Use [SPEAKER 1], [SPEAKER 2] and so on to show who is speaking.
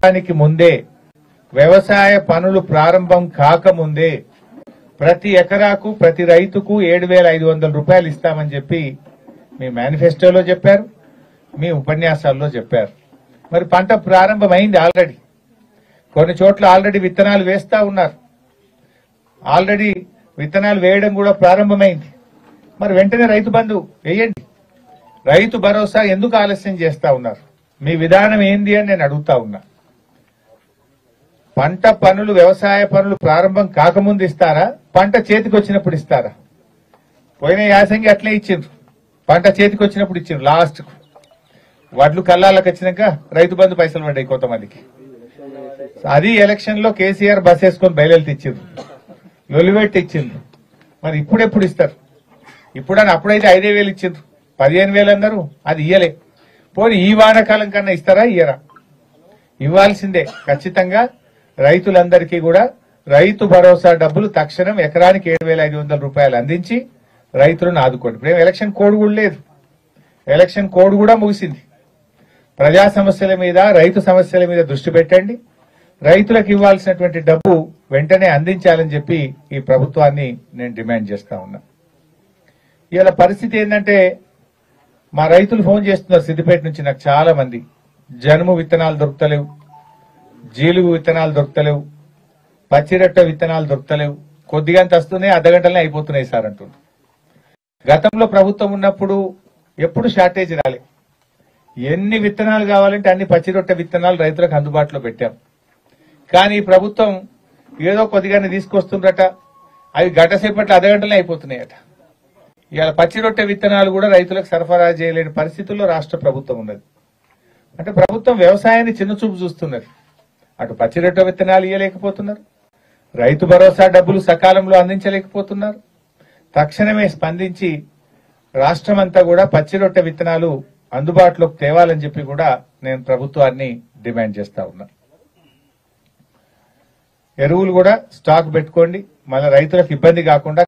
[SPEAKER 1] దానికి ముందే వ్యవసాయ పనులు ప్రారంభం కాకముందే ప్రతి ఎకరాకు ప్రతి రైతుకు 7,500 రూపాయలు ఇస్తామని చెప్పి మీ మేనిఫెస్టోలో చెప్పారు, మీ ఉపన్యాసాల్లో చెప్పారు. మరి పంట ప్రారంభమైంది ఆల్రెడీ. కొన్ని చోట్ల ఆల్రెడీ విత్తనాలు వేస్తా ఉన్నారు. ఆల్రెడీ విత్తనాలు వేయడం కూడా ప్రారంభమైంది. మరి వెంటనే రైతు బంధు వేయండి. రైతు భరోసా ఎందుకు ఆలస్యం చేస్తా ఉన్నారు? మీ విధానం ఏంది అని నేను అడుగుతా ఉన్నా. పంట పనులు వ్యవసాయ పనులు ప్రారంభం కాకముందు ఇస్తారా, పంట చేతికి వచ్చినప్పుడు ఇస్తారా? పోయిన యాసంగి అట్లే ఇచ్చిండ్రు, పంట చేతికి వచ్చినప్పుడు ఇచ్చిండ్రు. లాస్ట్ కు వడ్లు కల్లాలకు వచ్చినాక రైతు బంధు పైసలు పడ్డాయి కొంతమందికి. అది ఎలక్షన్ లో కేసీఆర్ బస్ వేసుకొని బయలుదేరి ఇచ్చిండ్రు, లొలివెట్టి ఇచ్చిండ్రు. మరి ఇప్పుడెప్పుడు ఇస్తారు? ఇప్పుడని అప్పుడైతే 5,000 ఇచ్చిండ్రు, 15,000 అన్నారు, అది ఇయ్యలే. పోనీ ఈ వానాకాలం కన్నా ఇస్తారా? ఇయ్యరా? ఇవ్వాల్సిందే ఖచ్చితంగా. రైతులందరికీ కూడా రైతు భరోసా డబ్బులు తక్షణం ఎకరానికి 7,500 రూపాయలు అందించి రైతులను ఆదుకోండి. ఇప్పుడు ఎలక్షన్ కోడ్ కూడా లేదు, ఎలక్షన్ కోడ్ కూడా ముగిసింది. ప్రజా సమస్యల మీద, రైతు సమస్యల మీద దృష్టి పెట్టండి. రైతులకు ఇవ్వాల్సినటువంటి డబ్బు వెంటనే అందించాలని చెప్పి ఈ ప్రభుత్వాన్ని నేను డిమాండ్ చేస్తా ఉన్నా. ఇవాళ పరిస్థితి ఏంటంటే, మా రైతులు ఫోన్ చేస్తున్నారు సిద్దిపేట నుంచి నాకు చాలా మంది. జనుము విత్తనాలు దొరుకుతలేవు, జీలుగు విత్తనాలు దొరుకుతలేవు, పచ్చిరొట్ట విత్తనాలు దొరుకుతలేవు, కొద్దిగంత వస్తున్నాయి, అర్ధగంటలనే అయిపోతున్నాయి సార్ అంటున్నారు. గతంలో ప్రభుత్వం ఉన్నప్పుడు ఎప్పుడు షార్టేజ్ రాలే. ఎన్ని విత్తనాలు కావాలంటే అన్ని పచ్చిరొట్ట విత్తనాలు రైతులకు అందుబాటులో పెట్టాం. కానీ ఈ ప్రభుత్వం ఏదో కొద్దిగానే తీసుకొస్తుందట, అవి గంటసేపట్లో అర్ధగంటలనే అయిపోతున్నాయట. ఇవాళ పచ్చిరొట్టె విత్తనాలు కూడా రైతులకు సరఫరా చేయలేని పరిస్థితుల్లో రాష్ట్ర ప్రభుత్వం ఉన్నది. అంటే ప్రభుత్వం వ్యవసాయాన్ని చిన్నచూపు చూస్తున్నది. అటు పచ్చిరొట్టె విత్తనాలు ఇవ్వలేకపోతున్నారు, రైతు భరోసా డబ్బులు సకాలంలో అందించలేకపోతున్నారు. తక్షణమే స్పందించి రాష్ట్రమంతా కూడా పచ్చిరొట్టె విత్తనాలు అందుబాటులోకి తేవాలని చెప్పి కూడా నేను ప్రభుత్వాన్ని డిమాండ్ చేస్తా ఉన్నా. ఎరువులు కూడా స్టాక్ పెట్టుకోండి, మళ్ళీ రైతులకు ఇబ్బంది కాకుండా